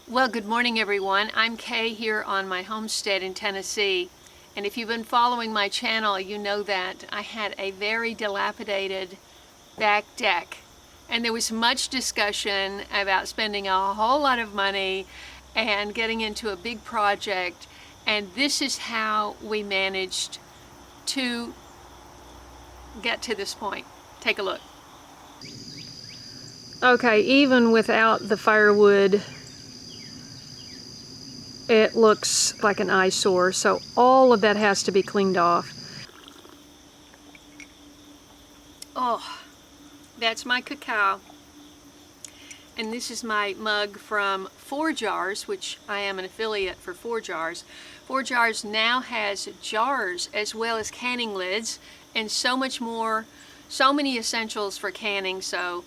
Well, good morning everyone. I'm Kaye here on my homestead in Tennessee. And if you've been following my channel, you know that I had a very dilapidated back deck. And there was much discussion about spending a whole lot of money and getting into a big project. And this is how we managed to get to this point. Take a look. Okay, even without the firewood, it looks like an eyesore, so all of that has to be cleaned off. Oh, that's my cacao. And this is my mug from 4 Jars, which I am an affiliate for 4 Jars. 4 Jars now has jars as well as canning lids and so much more, so many essentials for canning. So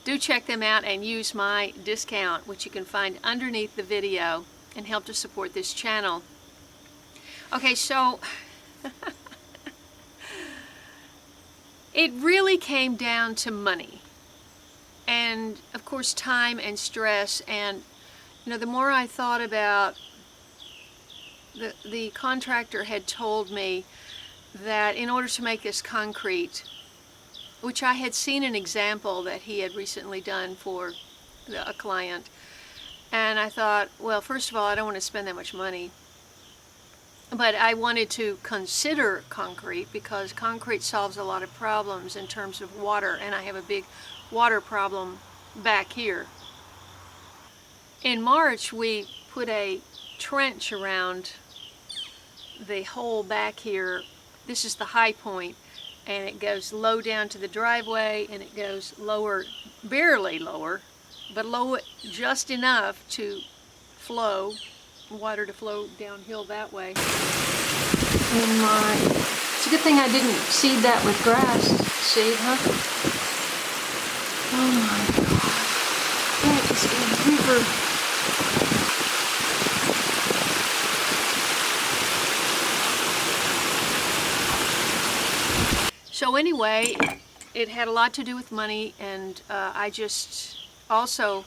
do check them out and use my discount, which you can find underneath the video, and help to support this channel. Okay, so it really came down to money. And of course time and stress, and the more I thought about, the contractor had told me that in order to make this concrete, which I had seen an example that he had recently done for a client, and I thought, well, first of all, I don't want to spend that much money, but I wanted to consider concrete because concrete solves a lot of problems in terms of water, and I have a big water problem back here. In March, we put a trench around the hole back here. This is the high point, and it goes low down to the driveway, and it goes lower, barely lower, but low just enough to flow, water to flow downhill that way. And it's a good thing I didn't seed that with grass. See, huh? Oh my God. That is a river. So anyway, it had a lot to do with money, and also,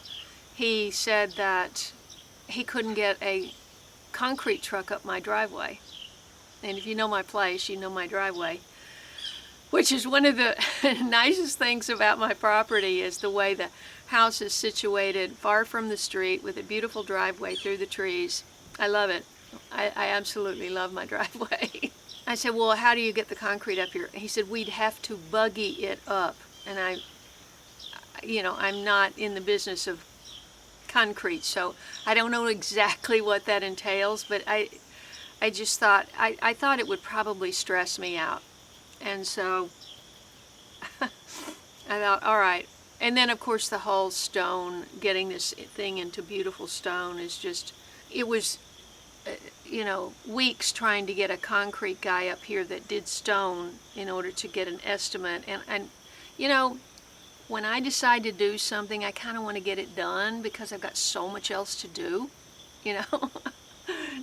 he said that he couldn't get a concrete truck up my driveway. And if you know my place, you know my driveway, which is one of the nicest things about my property, is the way the house is situated far from the street with a beautiful driveway through the trees. I love it. I absolutely love my driveway. I said, well, how do you get the concrete up here? He said, we'd have to buggy it up. And I'm not in the business of concrete, so I don't know exactly what that entails, but I just thought, I thought it would probably stress me out. And so I thought, all right. And then of course the whole stone, getting this thing into beautiful stone is just, it was, weeks trying to get a concrete guy up here that did stone in order to get an estimate. And when I decide to do something, I kind of want to get it done because I've got so much else to do,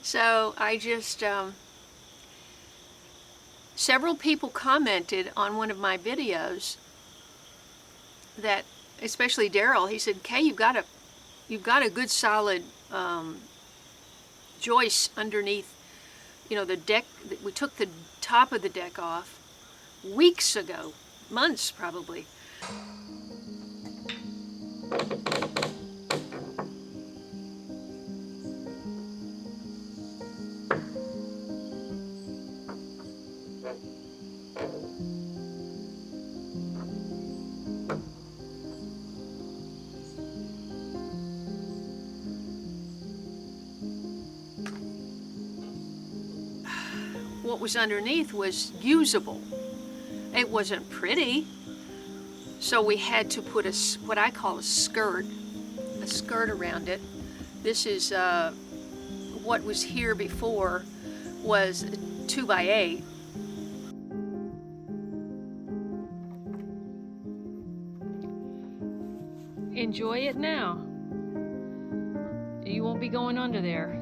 So I just, several people commented on one of my videos that, especially Daryl, he said, Kaye, you've got a good solid joist underneath, the deck. We took the top of the deck off weeks ago, months probably. What was underneath was usable. It wasn't pretty, so we had to put what I call a skirt around it. This is what was here before was 2x8. Enjoy it now. You won't be going under there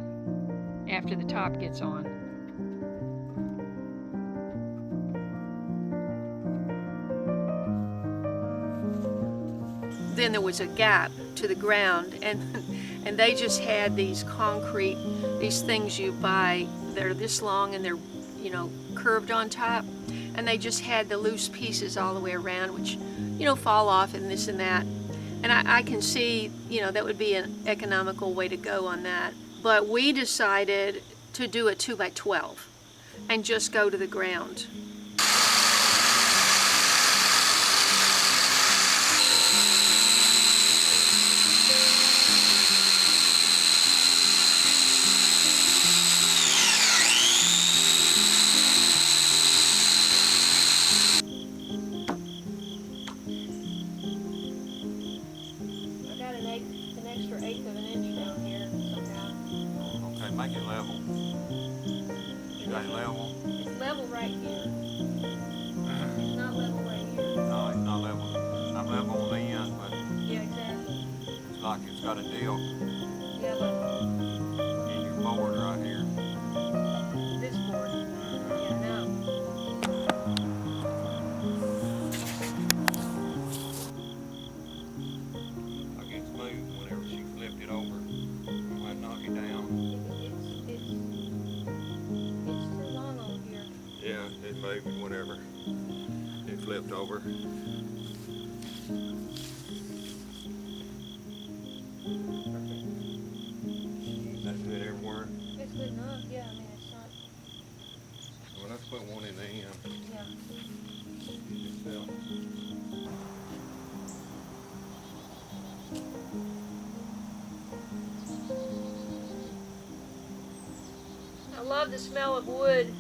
after the top gets on. Then there was a gap to the ground, and and they just had these concrete, these things you buy, they're this long and they're, you know, curved on top, and they just had the loose pieces all the way around, which, you know, fall off and this and that. And I can see, you know, that would be an economical way to go on that. But we decided to do a 2x12 and just go to the ground. Make it level. You got it level? It's level right here. It's not level right here. No, it's not level. I'm level on the end, but Yeah, exactly. it's like it's got a deal Yeah, look. in your board right here. This board. Yeah, I know. Like it's smooth whenever she flipped it over. It might knock it down. It's too long on here. Yeah, it moved whenever it flipped over. That's good everywhere. It's good enough, yeah, I mean, it's not, Well, let's put one in the end. yeah. Itself. I love the smell of wood.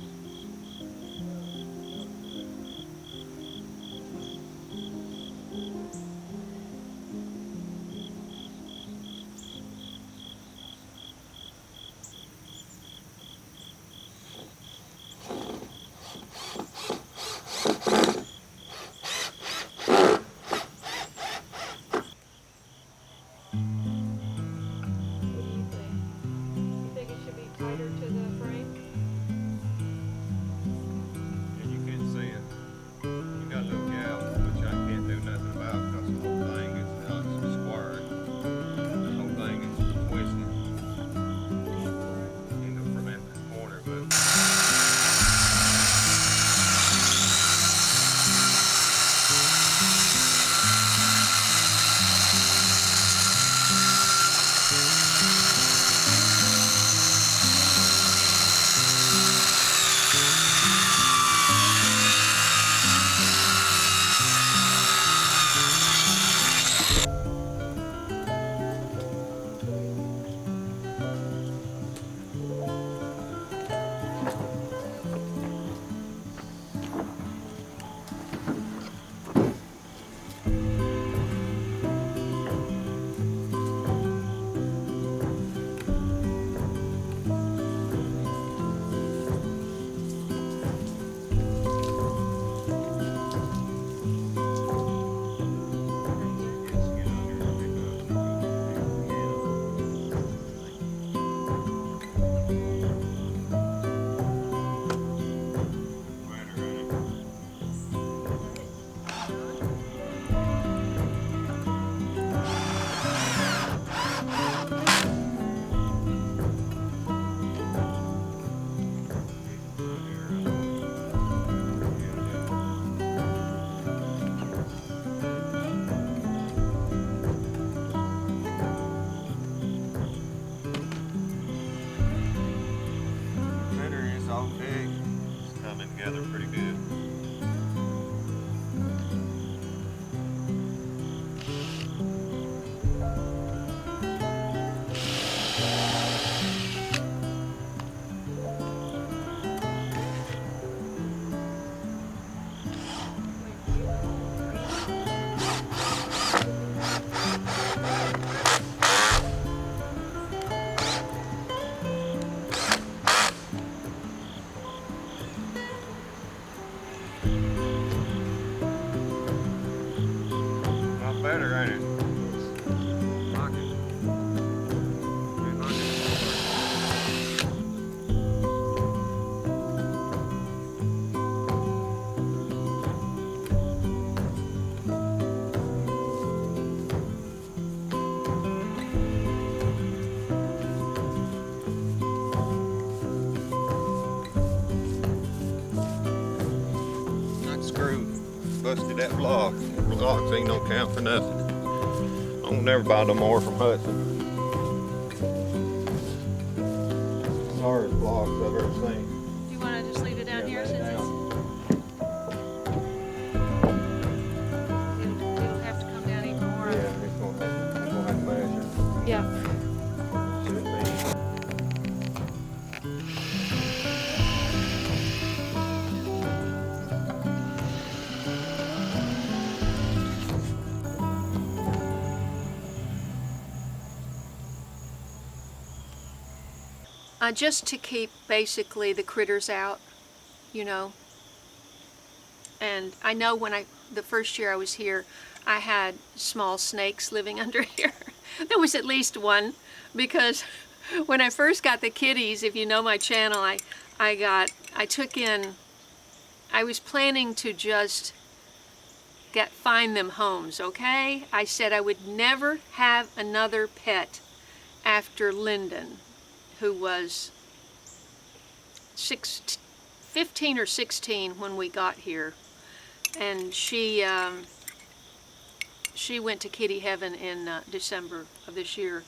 Together pretty good. Better, ain't it? Like it. busted that block. Blocks ain't no count for nothing. I won't never buy no more from Hudson. Sorriest blocks I've ever seen. Do you want to just leave it down here since it'll have to come down even more? Yeah, it's gonna have to measure. Yeah. Should be. Just to keep basically the critters out, you know. And I know when the first year I was here, I had small snakes living under here. There was at least one, because when I first got the kitties, if you know my channel, I was planning to just find them homes, okay? I said I would never have another pet after Lyndon, who was 15 or 16 when we got here, and she went to kitty heaven in December of this year,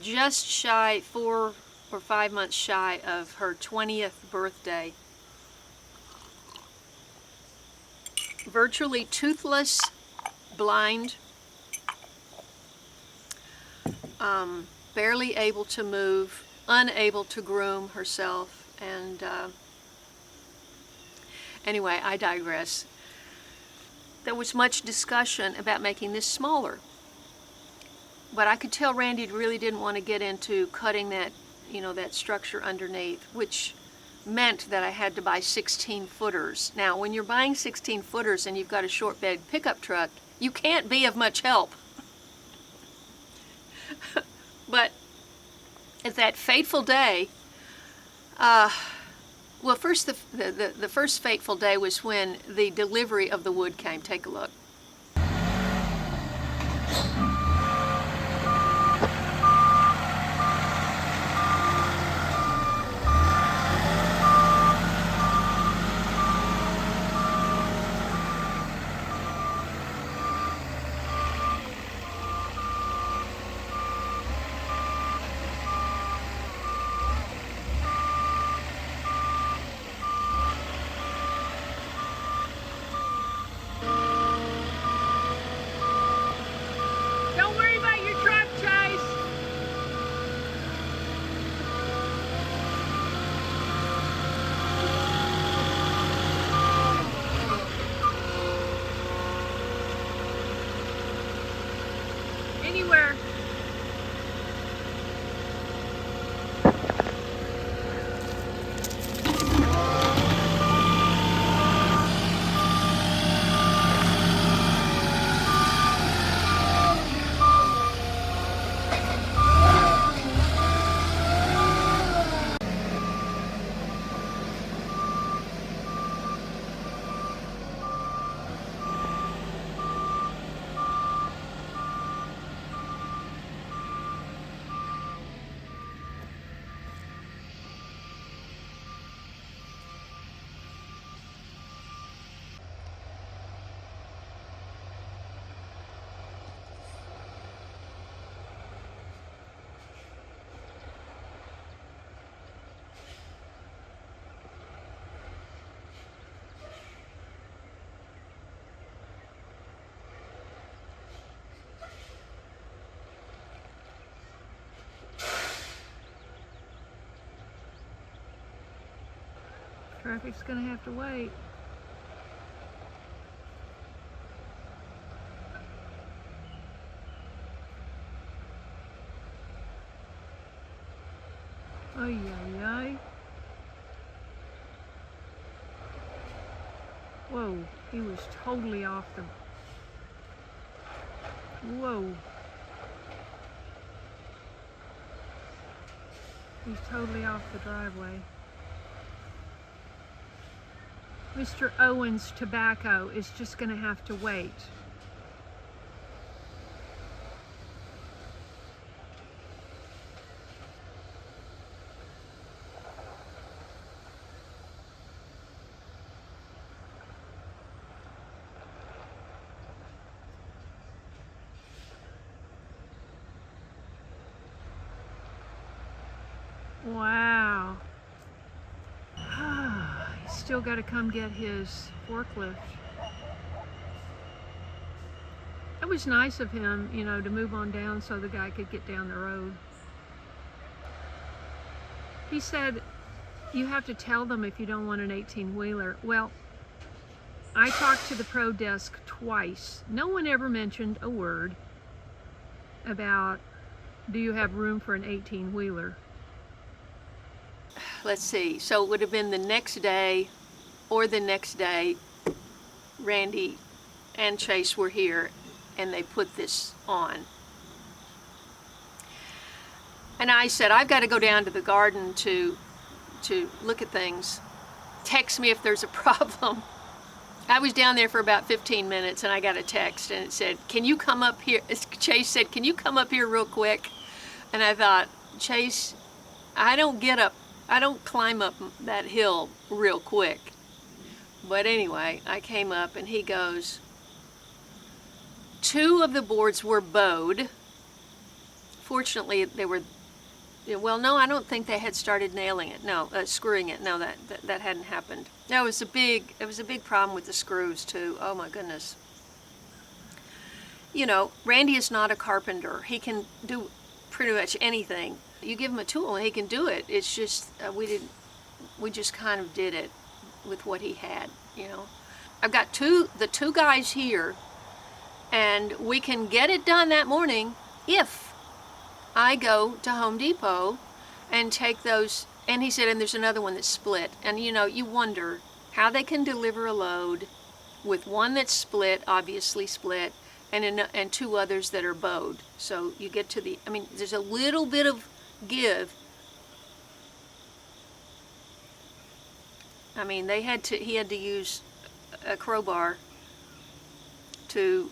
just shy, 4 or 5 months shy of her 20th birthday. Virtually toothless, blind, barely able to move, unable to groom herself, and anyway, I digress. There was much discussion about making this smaller, but I could tell Randy really didn't want to get into cutting that, you know, that structure underneath, which meant that I had to buy 16 footers. Now, when you're buying 16 footers and you've got a short bed pickup truck, you can't be of much help. But at that fateful day, well, first the first fateful day was when the delivery of the wood came. Take a look. Don't worry about your truck, Chase. Anywhere. Traffic's gonna have to wait. Ay, ay, ay. Whoa, he was totally off the... Whoa. He's totally off the driveway. Mr. Owen's tobacco is just going to have to wait. Wow. He's still got to come get his forklift. It was nice of him, you know, to move on down so the guy could get down the road. He said, you have to tell them if you don't want an 18-wheeler. Well, I talked to the pro desk twice. No one ever mentioned a word about, do you have room for an 18-wheeler? Let's see, so it would have been the next day or the next day, Randy and Chase were here and they put this on. And I said, I've got to go down to the garden to look at things. Text me if there's a problem. I was down there for about 15 minutes and I got a text and it said, can you come up here? Chase said, can you come up here real quick? And I thought, Chase, I don't climb up that hill real quick. But anyway, I came up and he goes, 2 of the boards were bowed. Fortunately, they were, well, no, I don't think they had started nailing it. No, screwing it. No, that hadn't it was a big problem with the screws too. Oh my goodness. You know, Randy is not a carpenter. He can do pretty much anything. You give him a tool and he can do it. It's just, we just kind of did it with what he had, you know. I've got the two guys here and we can get it done that morning if I go to Home Depot and take those. And he said, and there's another one that's split. And you know, you wonder how they can deliver a load with one that's split, obviously split, and 2 others that are bowed. So you get to the, I mean, there's a little bit of give. I mean, he had to use a crowbar to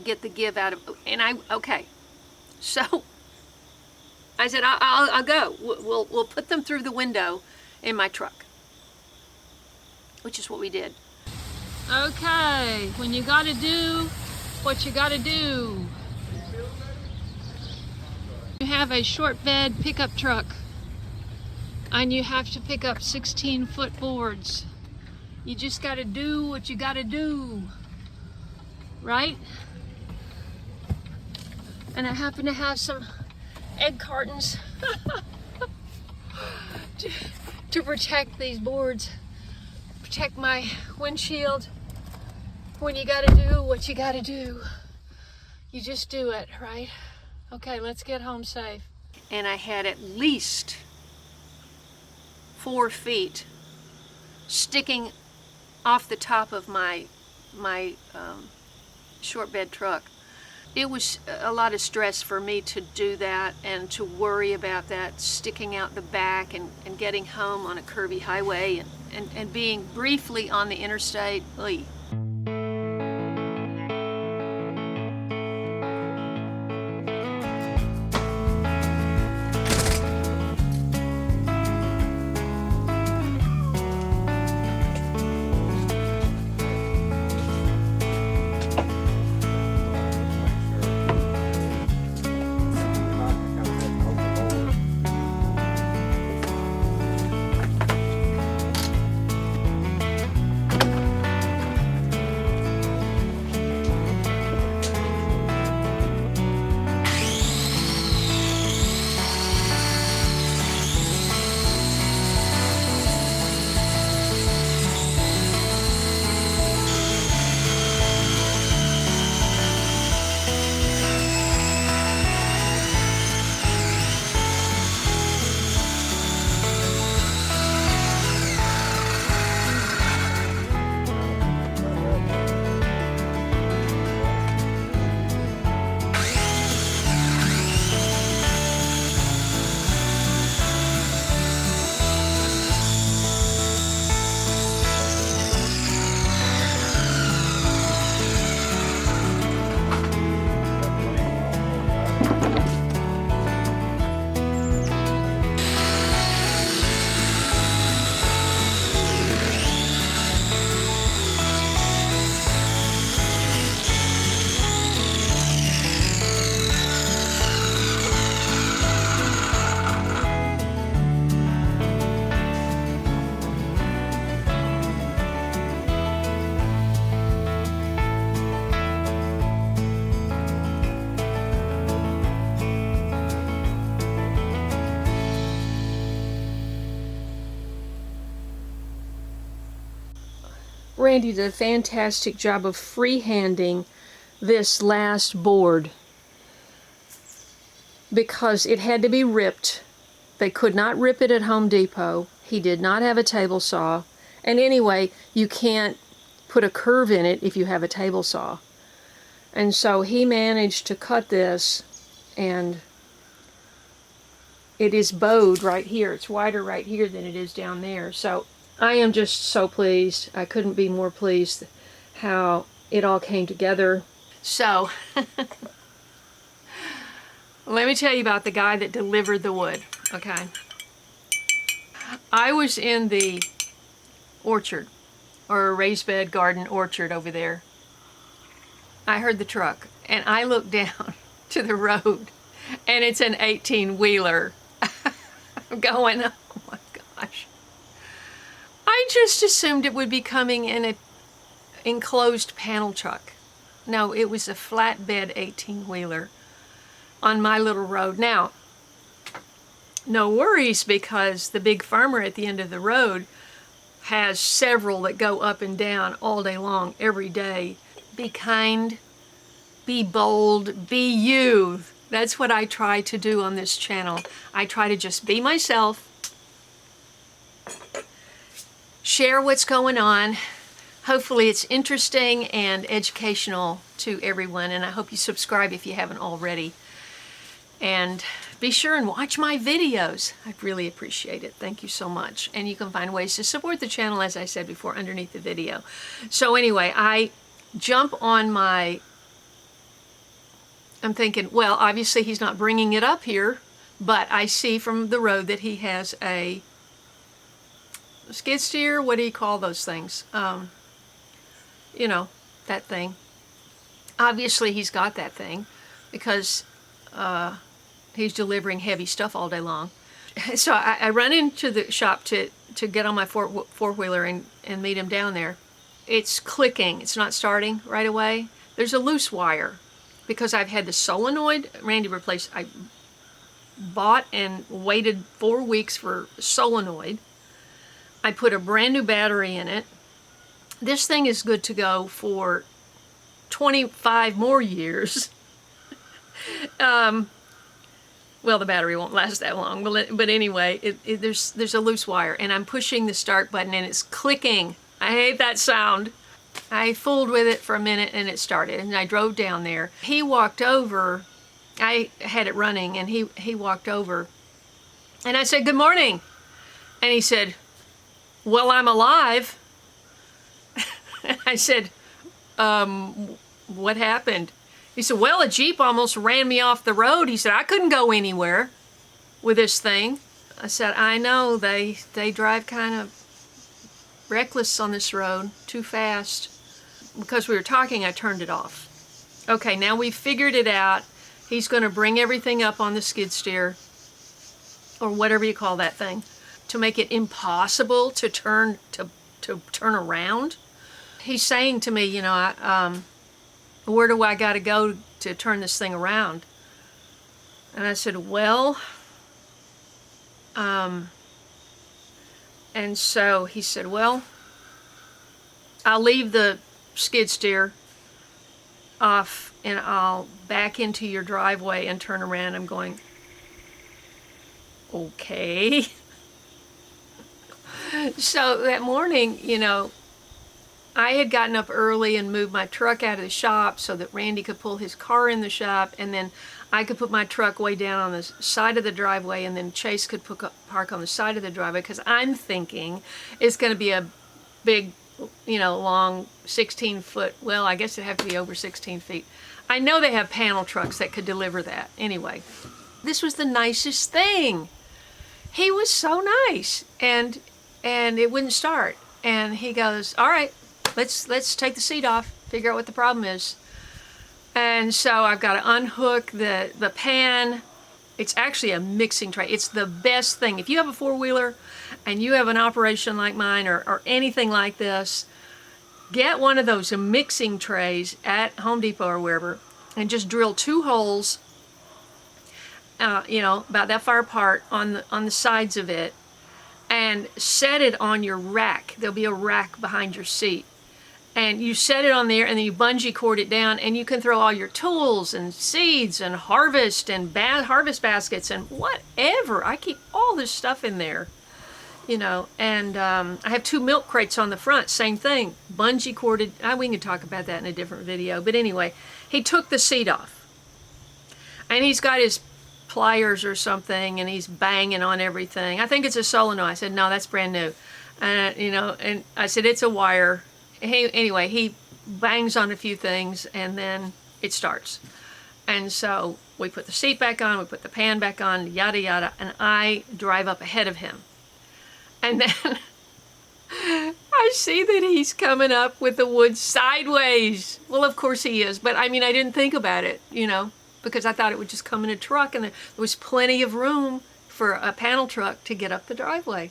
get the give out of, and okay. So I said, I'll go. We'll put them through the window in my truck, which is what we did. Okay, when you gotta do what you gotta do. You have a short bed pickup truck and you have to pick up 16-foot boards. You just gotta do what you gotta do, right? And I happen to have some egg cartons to protect these boards, protect my windshield. When you gotta do what you gotta do, you just do it, right? Okay, let's get home safe. And I had at least 4 feet sticking off the top of my short bed truck. It was a lot of stress for me to do that and to worry about that sticking out the back and getting home on a curvy highway and being briefly on the interstate. Oy. Randy did a fantastic job of freehanding this last board because it had to be ripped. They could not rip it at Home Depot. He did not have a table saw. And anyway, you can't put a curve in it if you have a table saw. And so he managed to cut this, and it is bowed right here. It's wider right here than it is down there. So I am just so pleased. I couldn't be more pleased how it all came together. So let me tell you about the guy that delivered the wood, okay? I was in the orchard, or a raised bed garden orchard over there. I heard the truck, and I looked down to the road, and it's an 18-wheeler. I'm going, oh my gosh. I just assumed it would be coming in an enclosed panel truck. No, it was a flatbed 18-wheeler on my little road. Now, no worries, because the big farmer at the end of the road has several that go up and down all day long, every day. Be kind, be bold, be you. That's what I try to do on this channel. I try to just be myself, share what's going on. Hopefully it's interesting and educational to everyone, and I hope you subscribe if you haven't already. And be sure and watch my videos. I'd really appreciate it. Thank you so much. And you can find ways to support the channel, as I said before, underneath the video. So anyway, I jump on my, I'm thinking, well, obviously he's not bringing it up here, but I see from the road that he has a skid steer. What do you call those things? You know, that thing. Obviously he's got that thing because he's delivering heavy stuff all day long. So I run into the shop to get on my four-wheeler and meet him down there. It's clicking. It's not starting right away. There's a loose wire because I've had the solenoid. Randy replaced. I bought and waited 4 weeks for solenoid. I put a brand new battery in it. This thing is good to go for 25 more years. Well, the battery won't last that long, but anyway, there's a loose wire, and I'm pushing the start button, and it's clicking. I hate that sound. I fooled with it for a minute, and it started, and I drove down there. He walked over. I had it running, and he walked over, and I said, "Good morning," and he said, "Well, I'm alive." I said, "What happened?" He said, "Well, a Jeep almost ran me off the road." He said, "I couldn't go anywhere with this thing." I said, "I know, they drive kind of reckless on this road, too fast." Because we were talking, I turned it off. Okay, now we've figured it out. He's going to bring everything up on the skid steer, or whatever you call that thing, to make it impossible to turn around. He's saying to me, you know, where do I got to go to turn this thing around? And I said, well, and so he said, well, I'll leave the skid steer off and I'll back into your driveway and turn around. I'm going, okay. So that morning, you know, I had gotten up early and moved my truck out of the shop so that Randy could pull his car in the shop, and then I could put my truck way down on the side of the driveway, and then Chase could park on the side of the driveway, because I'm thinking it's going to be a big, you know, long 16-foot, well, I guess it'd have to be over 16 feet. I know they have panel trucks that could deliver that. Anyway, this was the nicest thing. He was so nice, and it wouldn't start. And he goes, all right, let's take the seat off, figure out what the problem is. And so I've got to unhook the pan. It's actually a mixing tray. It's the best thing. If you have a four-wheeler and you have an operation like mine or anything like this, get one of those mixing trays at Home Depot or wherever, and just drill 2 holes, you know, about that far apart on the sides of it, and set it on your rack. There'll be a rack behind your seat. And you set it on there, and then you bungee cord it down, and you can throw all your tools and seeds and harvest and harvest baskets and whatever. I keep all this stuff in there, you know. And I have 2 milk crates on the front, same thing, bungee corded. We can talk about that in a different video. But anyway, he took the seat off, and he's got his pliers or something, and he's banging on everything. I think it's a solenoid. I said, no, that's brand new. You know, and I said, it's a wire. Anyway, he bangs on a few things, and then it starts. And so we put the seat back on, we put the pan back on, yada yada, and I drive up ahead of him. And then I see that he's coming up with the wood sideways. Well, of course he is, but I mean, I didn't think about it, you know, because I thought it would just come in a truck, and there was plenty of room for a panel truck to get up the driveway.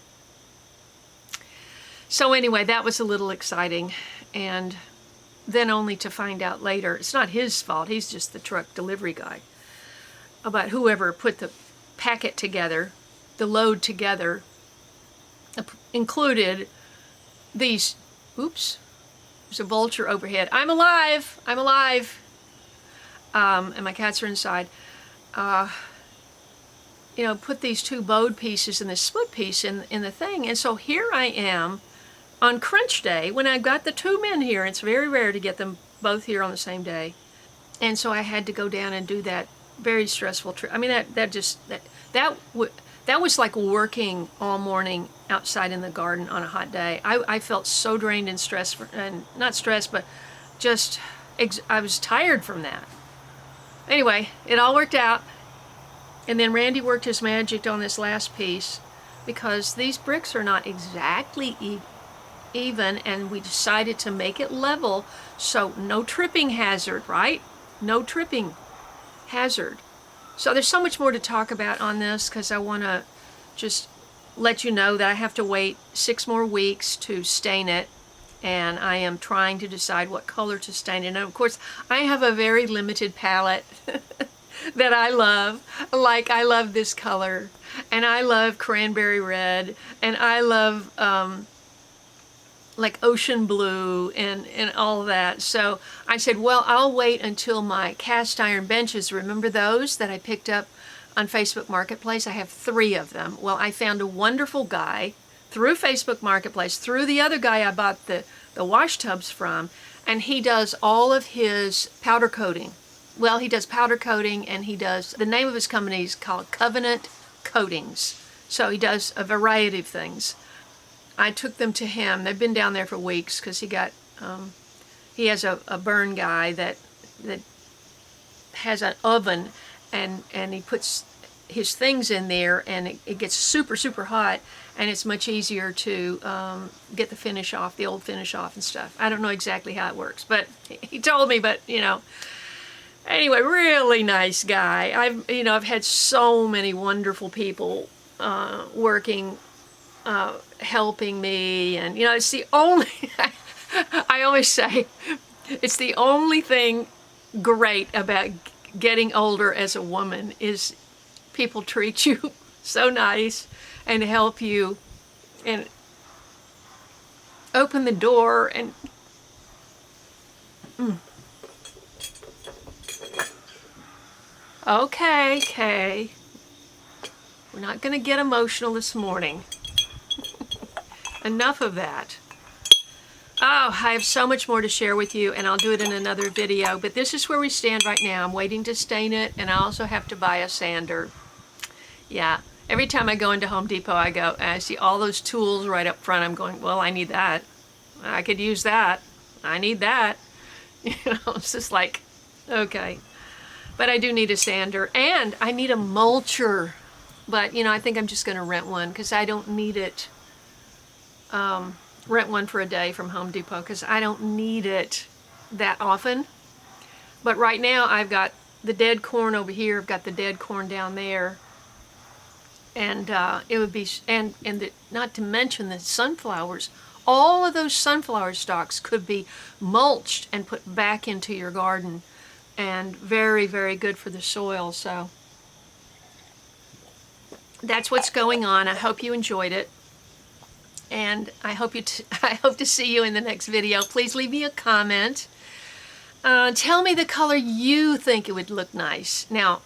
So anyway, that was a little exciting, and then only to find out later, it's not his fault, he's just the truck delivery guy, about whoever put the packet together, the load together, included these, oops, there's a vulture overhead. I'm alive, I'm alive. And my cats are inside. You know, put these 2 bowed pieces and this split piece in the thing. And so here I am on crunch day when I got the 2 men here. It's very rare to get them both here on the same day. And so I had to go down and do that very stressful trip. I mean, that was like working all morning outside in the garden on a hot day. I felt so drained and stressed, and not stressed, but just, I was tired from that. Anyway, it all worked out. And then Randy worked his magic on this last piece, because these bricks are not exactly even, and we decided to make it level, so no tripping hazard, right? No tripping hazard. So there's so much more to talk about on this, because I want to just let you know that I have to wait 6 more weeks to stain it, and I am trying to decide what color to stain it. And of course, I have a very limited palette that I love. Like, I love this color, and I love cranberry red, and I love like ocean blue and all that. So I said, well, I'll wait until my cast iron benches, remember those that I picked up on Facebook Marketplace? I have 3 of them. Well, I found a wonderful guy through Facebook Marketplace, through the other guy I bought the wash tubs from, and he does all of his powder coating. Well, he does powder coating, and he does, the name of his company is called Covenant Coatings. So he does a variety of things. I took them to him. They've been down there for weeks, because he got, he has a burn guy that has an oven, and he puts his things in there, and it gets super, super hot, and it's much easier to get the finish off, the old finish off and stuff. I don't know exactly how it works, but he told me, but you know. Anyway, really nice guy. I've had so many wonderful people working, helping me, and you know, it's the only, I always say, it's the only thing great about getting older as a woman is people treat you so nice and help you and open the door and Okay, Kaye. We're not going to get emotional this morning. Enough of that. Oh, I have so much more to share with you, and I'll do it in another video, but this is where we stand right now. I'm waiting to stain it, and I also have to buy a sander. Yeah, every time I go into Home Depot, I go, and I see all those tools right up front. I'm going, well, I need that. I could use that. I need that. You know, it's just like, okay. But I do need a sander, and I need a mulcher. But, you know, I think I'm just going to rent one, because I don't need it. Rent one for a day from Home Depot, because I don't need it that often. But right now, I've got the dead corn over here. I've got the dead corn down there. And it would be, not to mention the sunflowers. All of those sunflower stalks could be mulched and put back into your garden. And very, very good for the soil. So that's what's going on. I hope you enjoyed it. And I hope I hope to see you in the next video. Please leave me a comment. Tell me the color you think it would look nice. Now,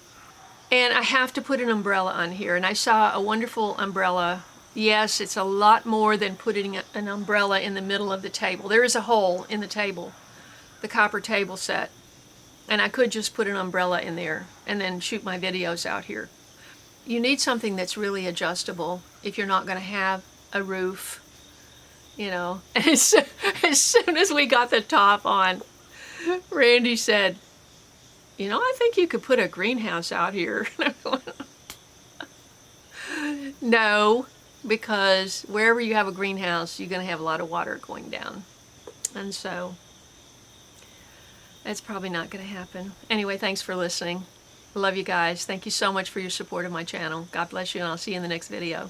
and I have to put an umbrella on here. And I saw a wonderful umbrella. Yes, it's a lot more than putting an umbrella in the middle of the table. There is a hole in the table, the copper table set. And I could just put an umbrella in there and then shoot my videos out here. You need something that's really adjustable if you're not going to have a roof, you know. And as soon as we got the top on, Randy said, you know, I think you could put a greenhouse out here. No, because wherever you have a greenhouse, you're going to have a lot of water going down. And so that's probably not going to happen. Anyway, thanks for listening. I love you guys. Thank you so much for your support of my channel. God bless you, and I'll see you in the next video.